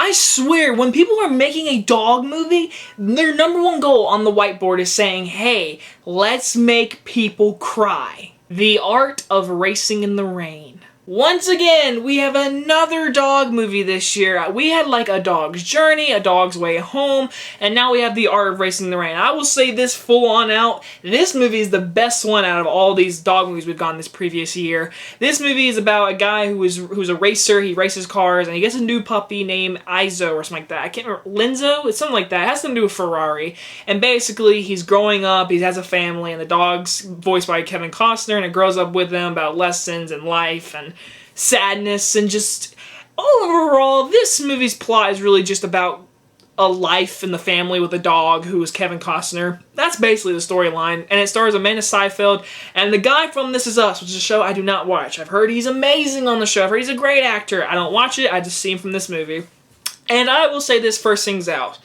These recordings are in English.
I swear, when people are making a dog movie, their #1 goal on the whiteboard is saying, hey, let's make people cry. The Art of Racing in the Rain. Once again, we have another dog movie this year. We had like A Dog's Journey, A Dog's Way Home, and now we have The Art of Racing in the Rain. I will say this full on out, this movie is the best one out of all these dog movies we've gotten this previous year. This movie is about a guy who's a racer, he races cars, and he gets a new puppy named Izo or something like that. I can't remember, Linzo? It's something like that. It has something to do with Ferrari. And basically, he's growing up, he has a family, and the dog's voiced by Kevin Costner, and it grows up with him about lessons and life and sadness, and just overall, this movie's plot is really just about a life in the family with a dog who is Kevin Costner. That's basically the storyline, and it stars Amanda Seyfried and the guy from This Is Us, which is a show I do not watch. I've heard he's amazing on the show. I've heard he's a great actor. I don't watch it. I just see him from this movie. And I will say this first things out.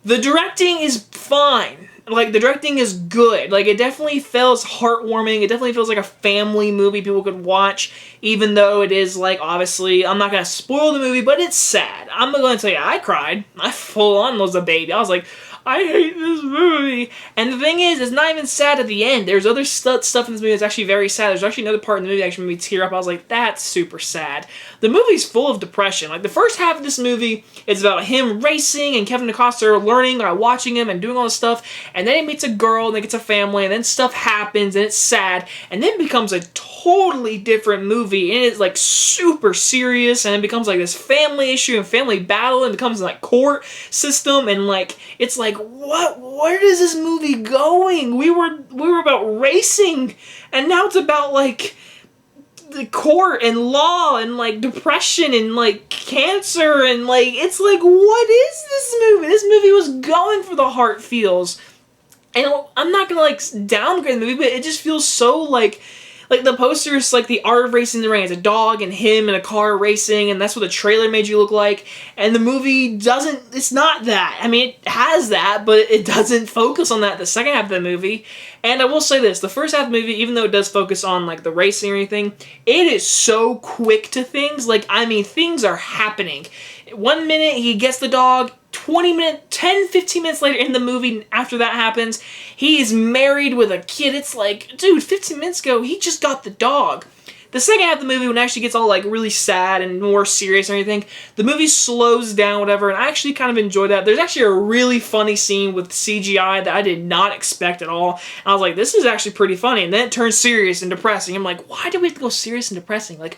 The directing is fine. Like, the directing is good. Like, it definitely feels heartwarming. It definitely feels like a family movie people could watch, even though it is, like, obviously, I'm not going to spoil the movie, but it's sad. I'm going to tell you, I cried. I full on was a baby. I was like, I hate this movie. And the thing is, it's not even sad at the end. There's other stuff in this movie that's actually very sad. There's actually another part in the movie that actually made me tear up. I was like, that's super sad. The movie's full of depression. Like, the first half of this movie is about him racing and Kevin Costner learning by watching him and doing all this stuff. And then he meets a girl and they get a family, and then stuff happens and it's sad. And then it becomes a totally different movie, and it's like super serious, and it becomes like this family issue and family battle, and it becomes like court system, and like it's like, where is this movie going? We were about racing, and now it's about like the court and law and like depression and like cancer, and like it's like, what is this movie? This movie was going for the heart feels. And I'm not gonna like downgrade the movie, but it just feels so like the poster is like The Art of Racing in the Rain. It's a dog and him in a car racing, and that's what the trailer made you look like. And the movie doesn't, it's not that. I mean, it has that, but it doesn't focus on that the second half of the movie. And I will say this, the first half of the movie, even though it does focus on like the racing or anything, it is so quick to things. Like, I mean, things are happening. 1 minute he gets the dog, 10, 15 minutes later in the movie, after that happens, he is married with a kid. It's like, dude, 15 minutes ago, he just got the dog. The second half of the movie, when it actually gets all like really sad and more serious and everything, the movie slows down, whatever, and I actually kind of enjoyed that. There's actually a really funny scene with CGI that I did not expect at all. And I was like, this is actually pretty funny. And then it turns serious and depressing. I'm like, why do we have to go serious and depressing? Like,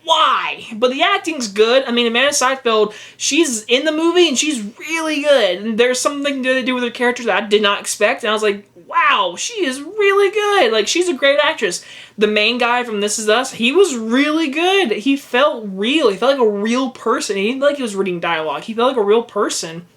why? But the acting's good. I mean, Amanda Seyfried, she's in the movie and she's really good. And there's something to do with her character that I did not expect. And I was like, wow, she is really good. Like, she's a great actress. The main guy from This Is Us, he was really good. He felt real. He felt like a real person. He didn't feel like he was reading dialogue. He felt like a real person.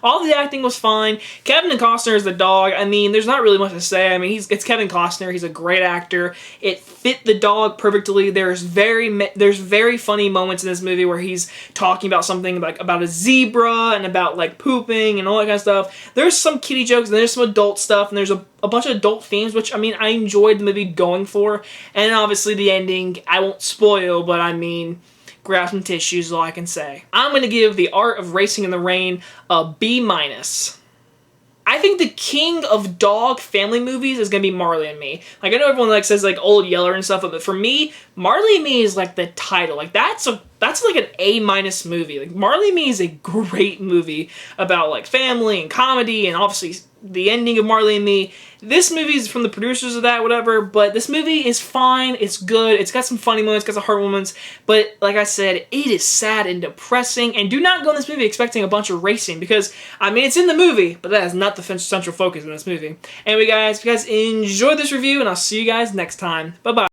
All the acting was fine. Kevin Costner is the dog. I mean, there's not really much to say. I mean, it's Kevin Costner. He's a great actor. It fit the dog perfectly. There's very funny moments in this movie where he's talking about something like about a zebra and about like pooping and all that kind of stuff. There's some kiddie jokes and there's some adult stuff and there's a bunch of adult themes, which, I mean, I enjoyed the movie going for. And obviously the ending, I won't spoil, but I mean, grab some tissues is all I can say. I'm going to give The Art of Racing in the Rain a B-. I think the king of dog family movies is going to be Marley and Me. Like, I know everyone like says like Old Yeller and stuff, but for me, Marley and Me is like the title. Like, that's like an A- movie. Like, Marley and Me is a great movie about like family and comedy, and obviously the ending of Marley and Me. This movie is from the producers of that, whatever, but this movie is fine, it's good, it's got some funny moments, it's got some heart moments, but like I said, it is sad and depressing, and do not go in this movie expecting a bunch of racing, because, I mean, it's in the movie, but that is not the central focus in this movie. Anyway, guys, if you guys enjoyed this review, and I'll see you guys next time. Bye-bye.